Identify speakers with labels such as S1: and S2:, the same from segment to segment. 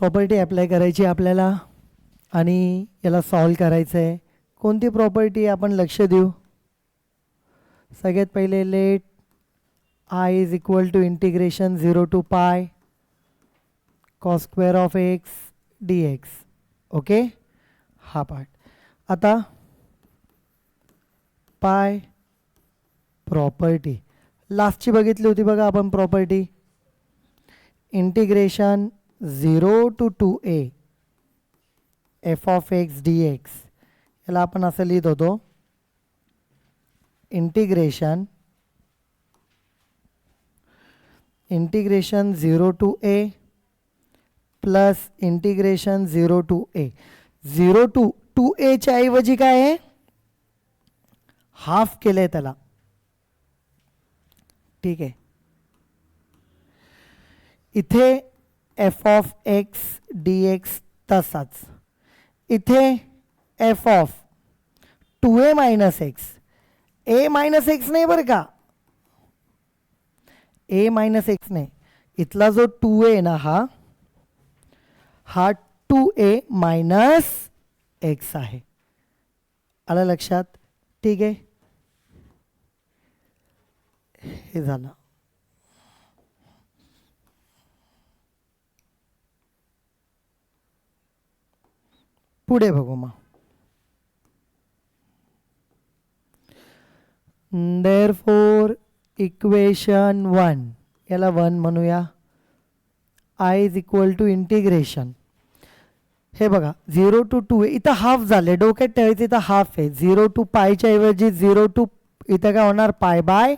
S1: Property apply करायची आपल्याला आणि याला सॉल्व करायचं आहे. कोणती प्रॉपर्टी आपण लक्ष देऊ? सगळ्यात पहिले let I is equal to integration 0 to pi cos square of x d x. Okay, हा पार्ट. आता पाय प्रॉपर्टी लास्टची बघितली होती बघा आपण property. Integration 0 to 2a f of x d x. याला आपण असं लिहित होतो, integration 0 to a plus integration 0 to a. 0 to 2a च्या ऐवजी काय आहे, हाफ केलंय त्याला. ठीक आहे, इथे F of x d x तसाच. इथे F of 2a minus x. A minus x नाही बरं का, ए मायनस एक्स नाही. इथला जो 2a ना हा 2a मायनस एक्स आहे. आलं लक्षात? ठीक आहे, हे झालं. पुढे बघू मग. देअरफॉर इक्वेशन 1, याला 1 म्हणूया. I is equal to integration, हे बघा 0 टू 2 इथं हाफ झाले, डोक्यात ठेवायचं इथं हाफ आहे. 0 टू पायच्या ऐवजी 0 टू इथं काय होणार, पाय बाय.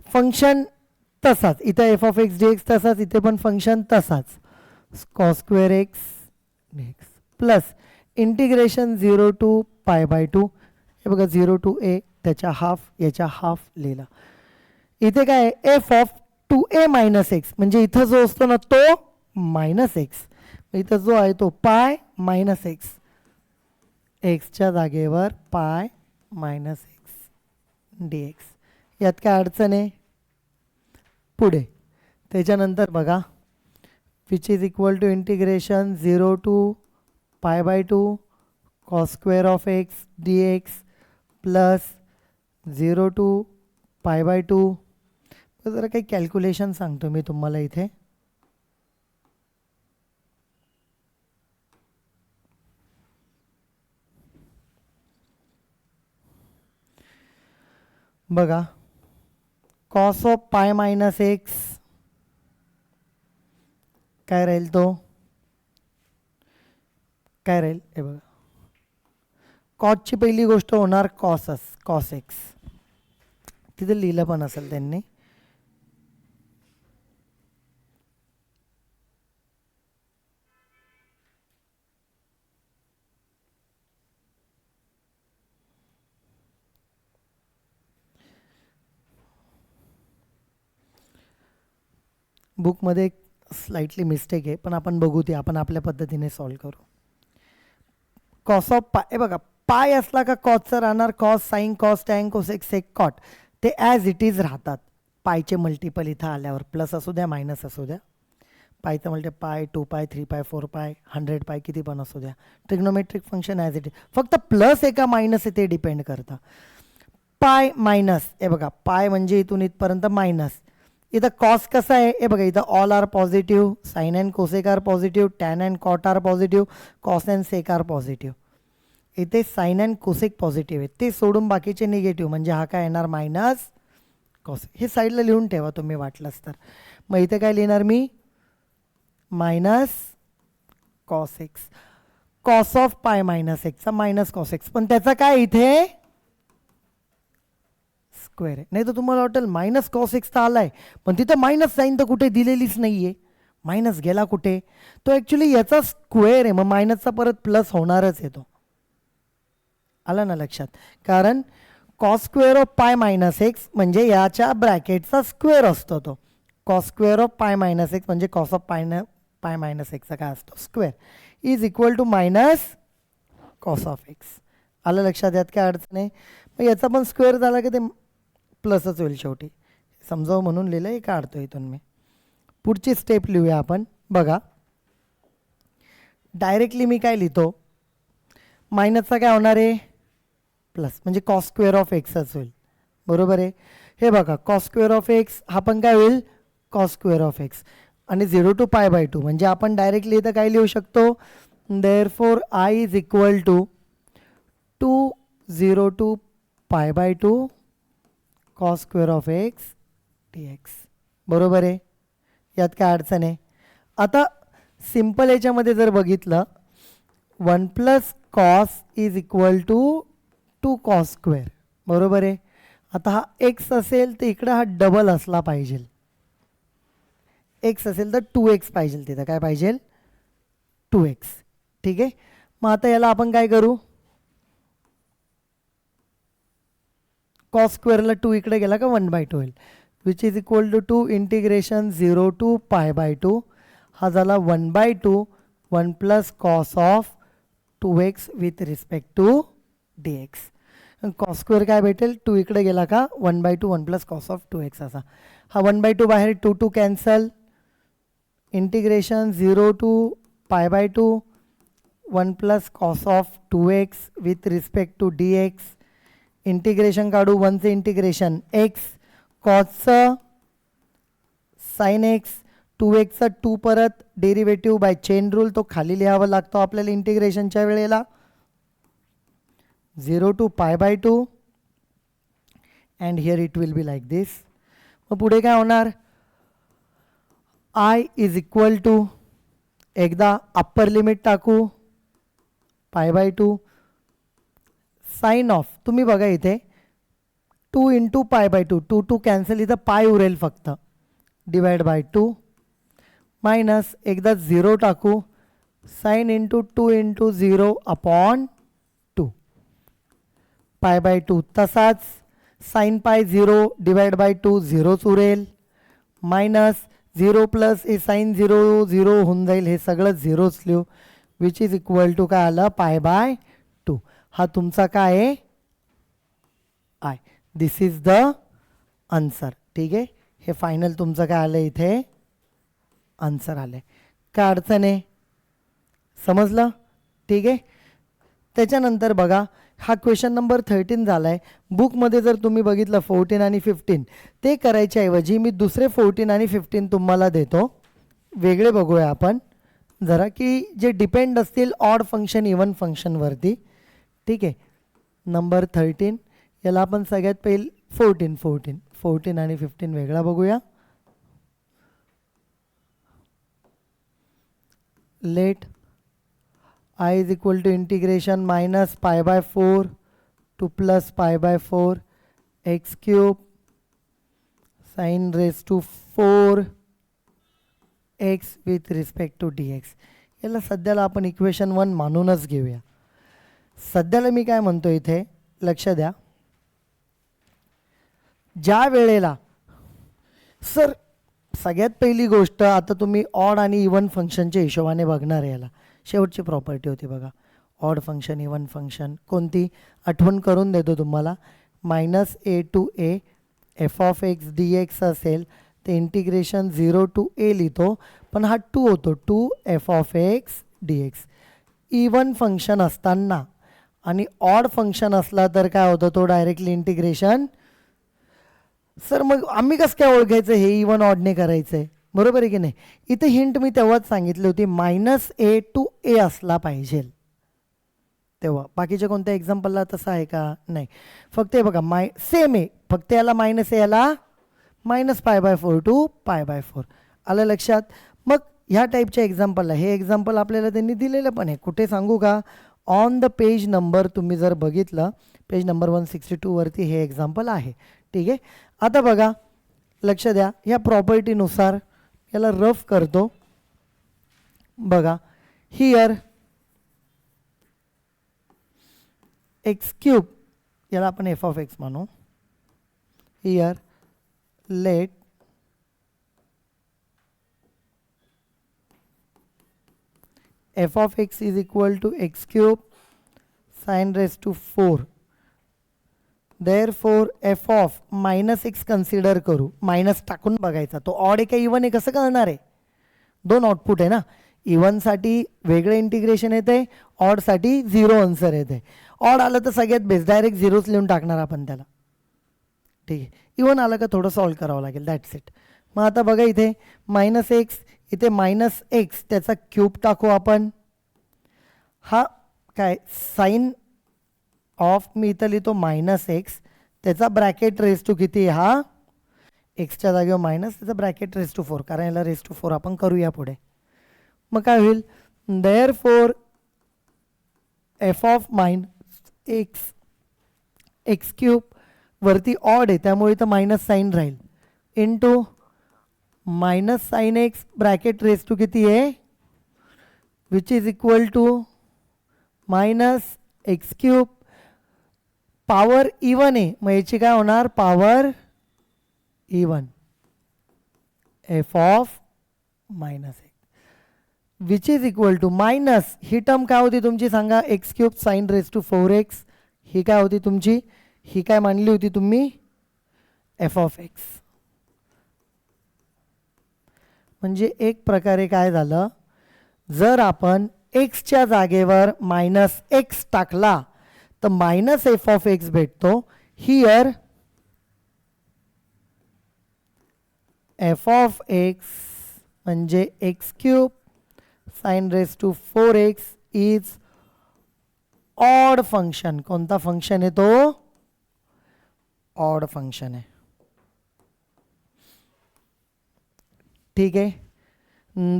S1: फंक्शन तसाच, इथं f of x d x तसाच, इथे पण फंक्शन तसाच, cos square x d x plus integration 0 to pi by 2. हे बघा 0 टू ए, त्याच्या हाफ याच्या हाफ लिहिला. इथे काय F of 2a minus x, म्हणजे इथं जो असतो ना तो मायनस एक्स, इथं जो आहे तो पाय मायनस एक्स. एक्सच्या जागेवर पाय मायनस एक्स डी एक्स. यात काय अडचण आहे? पुढे त्याच्यानंतर बघा, which is equal to integration 0 to pi by 2 cos square of x d x plus 0 to pi by 2. जरा काही कॅल्क्युलेशन सांगतो मी तुम्हाला इथे. बघा, cos of pi minus x काय राहील, तो काय राहील, हे बघा कॉसची पहिली गोष्ट होणार कॉस एक्स. तिथे लिहिलं पण असेल त्यांनी. बुकमध्ये स्लाइटली मिस्टेक आहे, पण आपण बघू ते, आपण आपल्या पद्धतीने सॉल्व करू. कॉस ऑफ पाय, हे बघा पाय असला का कॉसचं राहणार cos, sine cos, tan cosec sec cot, ते ॲज इट इज राहतात. पायचे मल्टिपल इथं आल्यावर प्लस असू द्या मायनस असू द्या. पायचं मल्टिपल पाय, 2 पाय, 3 पाय, 4 पाय, 100 पाय, किती पण असू द्या. Trigonometric function as it is, फक्त प्लस आहे का मायनस आहे ते डिपेंड करतं. पाय मायनस, हे बघा पाय म्हणजे इथून इथपर्यंत मायनस. इथं कॉस कसा आहे, हे बघा इथं all are positive, sine and cosec are positive, tan and cot are positive, cos and sec are positive. इथे साइन अँड कोसेक पॉझिटिव्ह आहे, ते सोडून बाकीचे निगेटिव्ह, म्हणजे हा काय येणार मायनस कॉस. हे साईडला लिहून ठेवा तुम्ही वाटलंच तर. मग इथे काय लिहिणार मी, minus cos x. Cos of pi minus एक्सचा मायनस कॉस एक्स, पण त्याचा काय इथे स्क्वेअर आहे. नाही तर तुम्हाला वाटेल मायनस कॉस एक्स तर आलाय, पण तिथं मायनस साईन तर कुठे दिलेलीच नाहीये. मायनस गेला कुठे, तो ॲक्च्युली याचा स्क्वेअर आहे, मग मायनसचा परत प्लस होणारच येतो. आला ना लक्षात? कारण cos square of pi minus x म्हणजे याच्या ब्रॅकेटचा स्क्वेअर असतो तो. Cos square of pi minus x म्हणजे कॉस ऑफ पाय मायनस एक्सचा काय असतो, square, is equal to minus cos of x. आलं लक्षात? यात काय अडचण आहे? मग याचा पण स्क्वेअर झाला की ते प्लसच होईल शेवटी. समजावं म्हणून लिहिलं, हे काढतो इथून मी. पुढची स्टेप लिहूया आपण. बघा, डायरेक्टली मी काय लिहितो, मायनसचा काय होणार आहे प्लस, म्हणजे कॉस स्क्वेअर ऑफ एक्सच होईल. बरोबर आहे. हे बघा कॉस स्क्वेअर ऑफ एक्स हा पण काय होईल कॉस स्क्वेअर ऑफ एक्स, आणि 0 to π/2 म्हणजे आपण डायरेक्टली इथं काय लिहू शकतो, therefore I is equal to 0 to π/2 cos square of x dx. बरोबर आहे, यात काय अडचण आहे. आता सिम्पल याच्यामध्ये जर बघितलं 1 + cos is equal to 2 cos square. बरोबर आहे. आता हा एक्स असेल तर इकडं हा डबल असला पाहिजे, एक्स असेल तर 2x पाहिजे, तिथं काय पाहिजे 2x. ठीक आहे. मग आता याला आपण काय करू, कॉस स्क्वेअरला 2 इकडे गेला का 1/2 होईल, which is equal to 2 integration 0 to π/2 हा झाला 1/2 1 + cos of 2x with respect to dx. Cos square काय भेटेल, 2 इकडे गेला का 1/2 1 + कॉस ऑफ 2x असा. हा 1/2 बाहेर 2 cancel, integration 0 to π/2 1 + cos of 2x with respect to dx. Integration काढू, 1चं इंटिग्रेशन x, कॉसचं साइन x, 2xचा 2 परत डेरिव्हेटिव्ह बाय चेन रूल, तो खाली लिहावा लागतो आपल्याला इंटिग्रेशनच्या वेळेला. 0 to π/2 and here it will be like this. मग पुढे काय होणार, आय इज इक्वल टू, एकदा अप्पर लिमिट टाकू π/2 साइन ऑफ, तुम्ही बघा इथे 2 × π/2 2 कॅन्सल, इथं पाय उरेल फक्त, डिवाइड बाय 2 मायनस एकदा 0 टाकू, साइन इंटू 2 × 0 अपॉन 2 π/2 तसाच, साइन पाय 0 डिवाइड बाय 2 0च उरेल, मायनस 0 प्लस हे साइन 0 0 होऊन जाईल, हे सगळं 0च लिहू, विच इज इक्वल टू काय आलं π/2. हा तुमचा काय आहे I. This is the answer. ठीक आहे. हे फायनल तुमचं काय आलं इथे आन्सर आलं आहे. काय अडचण आहे, समजलं. ठीक आहे. त्याच्यानंतर बघा हा क्वेश्चन नंबर 13 झाला आहे. बुकमध्ये जर तुम्ही बघितलं 14 आणि 15, ते करायच्या ऐवजी मी दुसरे 14 आणि 15 तुम्हाला देतो. वेगळे बघूया आपण जरा, की जे डिपेंड असतील ऑड फंक्शन इवन फंक्शनवरती. ठीक आहे. नंबर 13 याला आपण सगळ्यात पहिले 14 आणि 15 वेगळा बघूया. Let I is equal to integration minus π/4 to plus π/4 x cube sin raised to 4 x with respect to dx. याला सध्याला आपण इक्वेशन 1 मानूनच घेऊया. सध्याला मी काय म्हणतो इथे लक्ष द्या, ज्या वेळेला सर सगळ्यात पहिली गोष्ट, आता तुम्ही ऑड आणि इवन फंक्शनच्या हिशोबाने बघणार आहे. याला शेवटची प्रॉपर्टी होती बघा, ऑड फंक्शन इवन फंक्शन कोणती, आठवण करून देतो तुम्हाला. -a to a f(x) dx असेल ते इंटिग्रेशन 0 to a लिहितो, पण हा 2 होतो 2 f(x) dx. इवन फंक्शन असताना आणि ऑड फंक्शन असला तर काय होतं, तो डायरेक्टली इंटिग्रेशन. सर मग आम्ही कसं काय ओळखायचं हे इवन ऑडने करायचं आहे, बरोबर आहे की नाही. इथे हिंट मी तेव्हाच सांगितली होती, -a to a असला पाहिजे तेव्हा. बाकीच्या कोणत्या एक्झाम्पलला तसं आहे का, नाही. फक्त हे बघा सेम आहे, फक्त याला -a याला -π/4 to π/4 आलं लक्षात. मग ह्या टाईपच्या एक्झाम्पलला, हे एक्झाम्पल आपल्याला त्यांनी दिलेलं पण आहे, कुठे सांगू का, ऑन द पेज नंबर तुम्ही जर बघितलं, पेज नंबर 162 वरती हे एक्झाम्पल आहे. ठीक आहे. आता बघा लक्ष द्या, ह्या प्रॉपर्टीनुसार याला रफ करतो. बघा हिअर x³ याला आपण f(x) मानू. Here let f(x) is equal to x³ sin raised to 4. Therefore f of -x consider करू, मायनस टाकून बघायचा, तो ऑड आहे का इवन आहे कसं कळणार आहे, दोन आउटपुट आहे ना. इव्हनसाठी वेगळं इंटिग्रेशन येते, ऑडसाठी 0 आन्सर येते. ऑड आलं तर सगळ्यात बेस्ट, डायरेक्ट झिरोच लिहून टाकणार आपण त्याला. ठीक आहे, इव्हन आलं का थोडं सॉल्व करावं लागेल, दॅट्स इट. मग आता बघा इथे -x, इथे -x त्याचा क्यूब टाकू आपण. हा काय साईन ऑफ मी इथं लिहितो -x, त्याचा ब्रॅकेट रेस टू किती, हा एक्सच्या जागेवर मायनस, त्याचा ब्रॅकेट रेस टू 4, कारण याला रेस टू 4 आपण करूया पुढे. मग काय होईल, therefore f of x cube वरती ऑड आहे त्यामुळे इथं मायनस साईन राहील, into -sin x bracket raise to किती आहे, which is equal to -x cube. Power even आहे मग याची काय होणार, power even f of -x which is equal to minus, ही टर्म काय होती तुमची सांगा, x cube sine raise to 4x, ही काय होती तुमची, ही काय मानली होती तुम्ही, f ऑफ x. म्हणजे एक प्रकारे काय झालं, जर आपण एक्सच्या जागेवर -x टाकला तर -f ऑफ x भेटतो. हियर f ऑफ x म्हणजे x cube sine raise to 4x is odd function. कोणता फंक्शन आहे तो, ऑड फंक्शन आहे. ठीक आहे,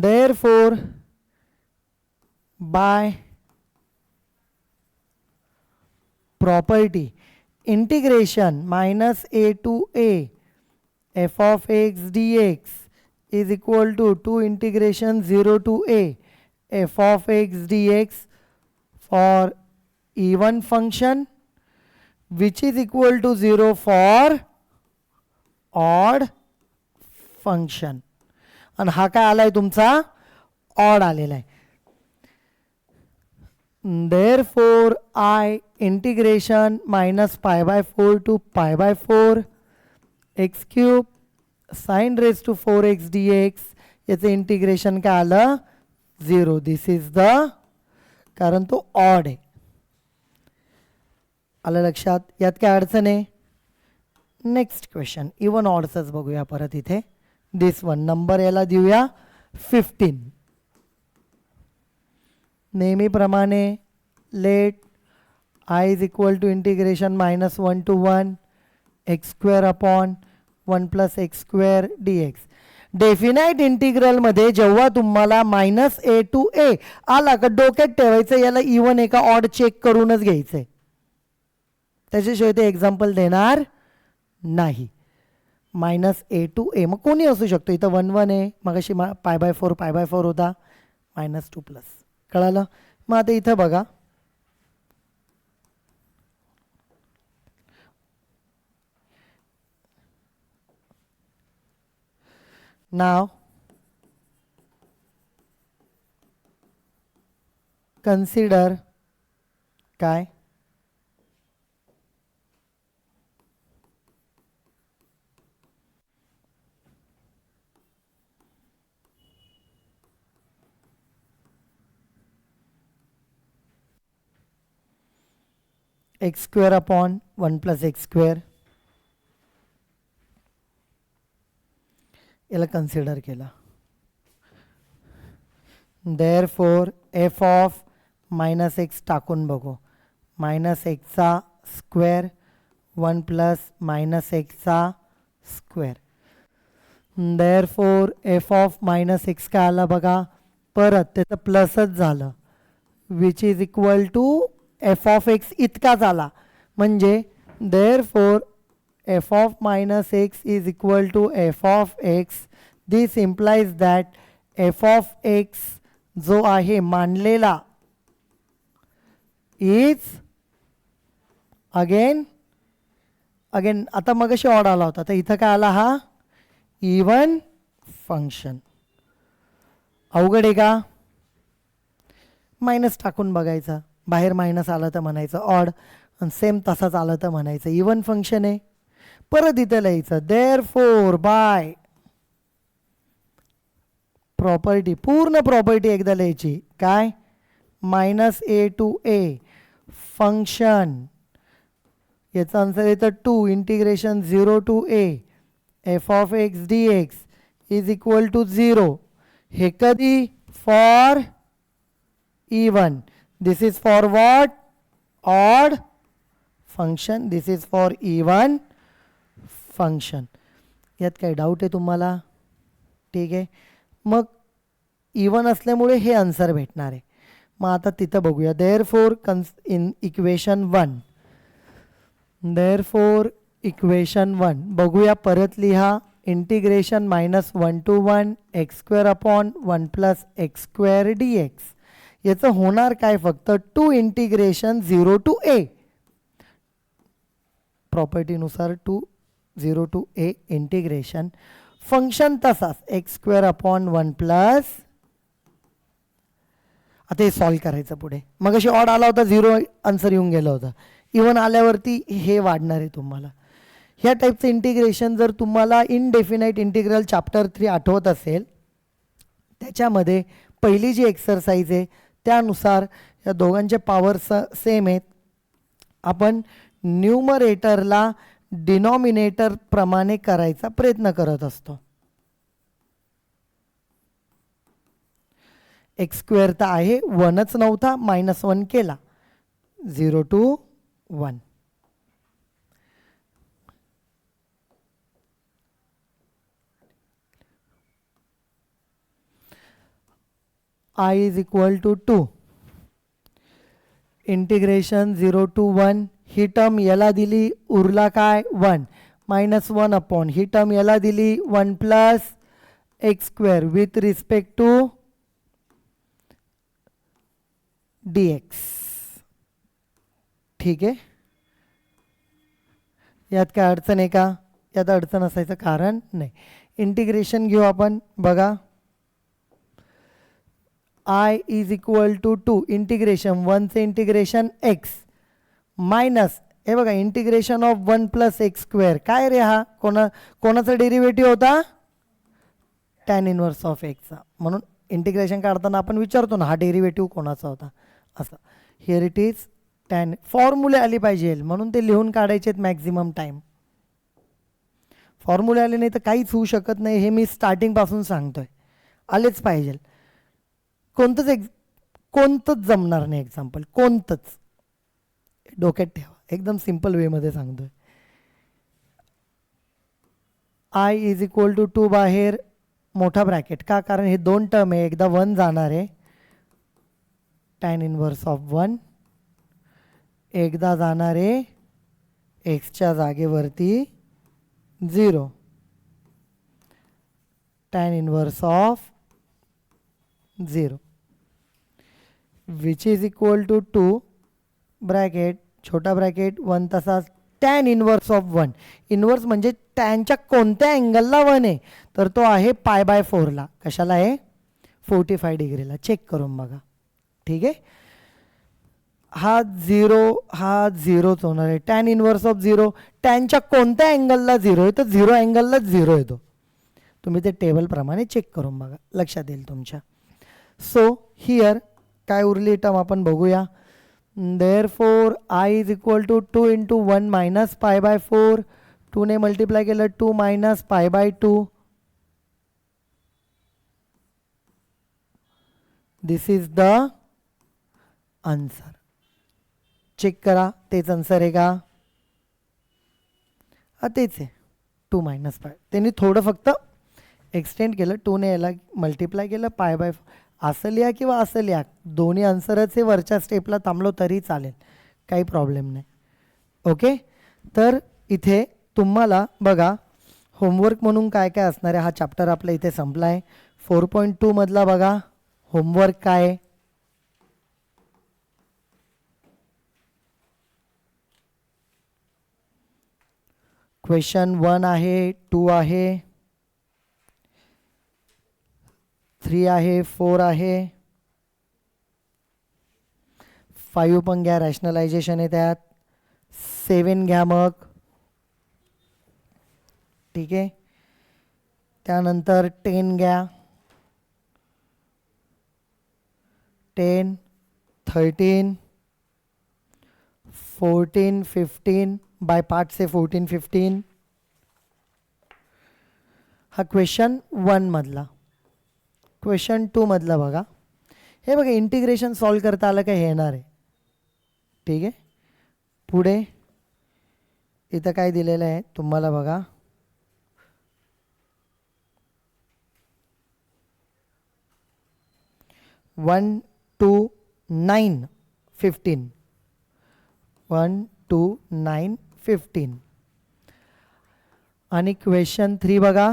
S1: therefore by property integration -a to a f of x dx is equal to 2 integration 0 to a f of x dx for even function which is equal to 0 for odd function. आणि हा काय आलाय तुमचा, odd आलेला आहे. Therefore I integration -π/4 to π/4 x cube sin raised to 4x dx याचं integration काय आलं, 0. दिस इज द, कारण तो ऑड आहे. आलं लक्षात, यात काय अडचण आहे. नेक्स्ट क्वेश्चन इवन ऑडचंच बघूया परत इथे. दिस वन नंबर याला देऊया 15. नेहमीप्रमाणे let I is equal to integration -1 to 1 x² upon 1 + x² dx. Definite इंटिग्रलमध्ये जेव्हा तुम्हाला -a to a आला का डोक्यात ठेवायचं याला इवन एका ऑड चेक करूनच घ्यायचंय, त्याच्याशिवाय ते एक्झाम्पल देणार नाही. -a to a मग कोणी असू शकतो, इथं 1 1 आहे, मग अशी π/4 होता, -2+. कळालं. मग आता इथं बघा, नाव कन्सिडर काय, x² अपॉन 1 + x², याला कन्सिडर केला. देअरफॉर f ऑफ -x टाकून बघू, -x² 1 + -x². Therefore f of -x काय आला बघा, परत त्याचं प्लसच झालं, which is equal to f of x इतकाच आला. म्हणजे therefore f of -x is equal to f of x. This implies that f of x जो आहे मानलेला is again आता मगाशी ऑड आला होता, तर इथं काय आला, हा इवन फंक्शन. अवघड आहे का, मायनस टाकून बघायचा, बाहेर मायनस आलं तर म्हणायचं ऑड, आणि सेम तसाच आलं तर म्हणायचं इवन फंक्शन आहे. परत इथे लिहायचं देअरफॉर बाय प्रॉपर्टी, पूर्ण प्रॉपर्टी एकदा लिहायची. काय? -a to a फंक्शन, याचा आन्सर येतं 2 integration 0 to a f of x dx is equal to 0. हे कधी? For even. This is for what? Odd function. This is for even function. यात काही डाऊट आहे तुम्हाला? ठीक आहे. मग इवन असल्यामुळे हे आन्सर भेटणार आहे. मग आता तिथं बघूया. Therefore in equation 1, therefore equation 1 बघूया. परत लिहा. Integration -1 to 1 x square upon 1 plus x square dx. याचं होणार काय? फक्त 2 integration 0 to a. प्रॉपर्टीनुसार 2 0 to a integration. Function तसाच एक्स स्क्वेअर अपॉन 1 प्लस. आता हे सॉल्व करायचं पुढे. मग अशी ऑड आला होता 0 आन्सर येऊन गेला होता. इवन आल्यावरती हे वाढणार आहे तुम्हाला. ह्या टाईपचं इंटिग्रेशन जर तुम्हाला इनडेफिनाइट इंटिग्रल चॅप्टर 3 आठवत असेल, त्याच्यामध्ये पहिली जी एक्सरसाइज आहे त्यानुसार या दोघांचे पॉवर सेम आहेत. आपण न्यूमरेटरला डिनॉमिनेटर प्रमाणे करायचा प्रयत्न करत असतो. एक्स स्क्वेअर तर आहे, 1च नव्हता, -1 केला. 0 to 1. I is equal to 2. Integration 0 to 1. He term याला दिली, उरला काय? 1. -1 अपॉन ही टर्म याला दिली 1 plus x square with respect to dx. ठीक आहे. यात काय अडचण आहे का? यात अडचण असायचं कारण नाही. इंटिग्रेशन घेऊ आपण. बघा. I is equal to 2 integration 1चे इंटिग्रेशन x मायनस, हे बघा, integration of 1 plus x square. काय रे हा? कोणाचा डेरिव्हेटिव्ह होता? टॅन इनवर्स ऑफ एक्सचा. म्हणून इंटिग्रेशन काढताना आपण विचारतो ना, हा डेरिव्हेटिव्ह कोणाचा होता असं. Here it is tan. फॉर्म्युले आली पाहिजे म्हणून ते लिहून काढायचे आहेत मॅक्झिमम टाईम. फॉर्म्युले आले नाही तर काहीच होऊ शकत नाही. हे मी स्टार्टिंगपासून सांगतोय. आलेच पाहिजे. कोणतंच जमणार नाही एक्झाम्पल, कोणतंच. डोक्यात ठेवा. एकदम सिंपल वेमध्ये सांगतोय. I इज इक्वल टू 2 बाहेर मोठा ब्रॅकेट. का? कारण हे 2 टर्म आहे. एकदा 1 जाणार आहे, टॅन इनवर्स ऑफ 1. एकदा जाणार आहे एक्सच्या जागेवरती 0, tan inverse of 0 which is equal to 2 bracket छोटा ब्रॅकेट 1 तसाच टॅन इनवर्स ऑफ 1. इनवर्स म्हणजे टॅनच्या कोणत्या अँगलला 1 आहे? तर तो आहे π/4ला. कशाला आहे? 45 डिग्रीला. चेक करून बघा. ठीक आहे. हा 0च होणार आहे. टॅन इनवर्स ऑफ 0 टॅनच्या कोणत्या अँगलला 0 आहे? तर 0 अँगललाच 0 येतो. तुम्ही ते टेबलप्रमाणे चेक करून बघा, लक्षात येईल तुमच्या. सो हिअर काय उरली टर्म आपण बघूया. Therefore I is equal to 2 into 1 minus π/4. 2 ने मल्टिप्लाय केलं 2 minus π/2. This is the answer. Check करा, तेच आन्सर आहे का? हा तेच आहे. 2 minus π. त्यांनी थोडं फक्त एक्सटेंड केलं. 2 ने याला मल्टिप्लाय केलं π/4. असं लिहा किंवा असं लिहा, दोन्ही आन्सरच हे वरच्या स्टेपला थांबलो तरी चालेल, काही प्रॉब्लेम नाही. ओके. तर इथे तुम्हाला बघा होमवर्क म्हणून काय काय असणार आहे. हा चॅप्टर आपला इथे संपला आहे. 4.2 मधला बघा होमवर्क काय आहे. क्वेश्चन 1 आहे, 2 आहे, 3 आहे, 4 आहे, 5 पण घ्या, रॅशनलायझेशन आहे त्यात. 7 घ्या मग. ठीक आहे. त्यानंतर 10 घ्या. 10, 13, 14, 15, बाय पार्ट से 14, 15. हा क्वेश्चन 1 मधला. क्वेश्चन 2 मधला बघा. हे बघा इंटिग्रेशन सॉल्व करता आलं का हे येणार आहे. ठीक आहे. पुढे इथं काय दिलेलं आहे तुम्हाला बघा. 1 to 9, 15. 1 to 9, 15. आणि क्वेश्चन 3 बघा.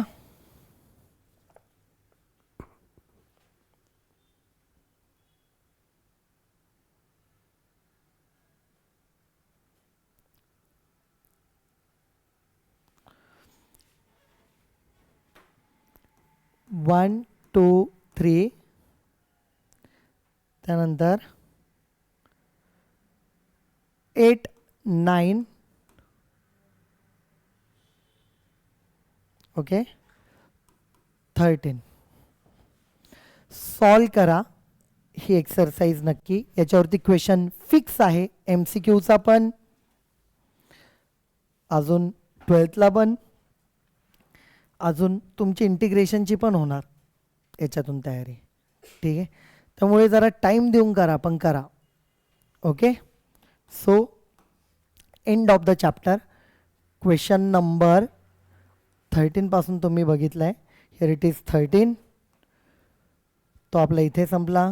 S1: वन टू थ्री, त्यानंतर 8, 9, ओके, 13. सॉल्व करा ही एक्सरसाइज नक्की. याच्यावरती क्वेश्चन फिक्स आहे, MCQचा पण, अजून 12thला पण, अजून तुमची इंटिग्रेशनची पण होणार याच्यातून तयारी. ठीक आहे. त्यामुळे जरा टाइम देऊन करा पण करा. Okay. So end of the chapter. Question number 13 पासून तुम्ही बघितलाय. Here it is 13. तो आपला इथे संपला.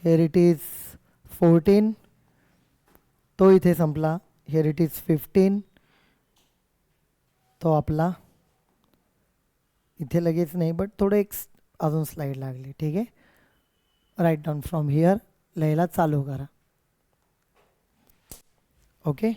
S1: Here it is 14. तो इथे संपला. Here it is 15. तो आपला इथे लगेच नाही, बट थोडं एक अजून स्लाइड लागली. ठीक आहे. राईट डाऊन फ्रॉम हिअर लिहायला चालू करा. ओके.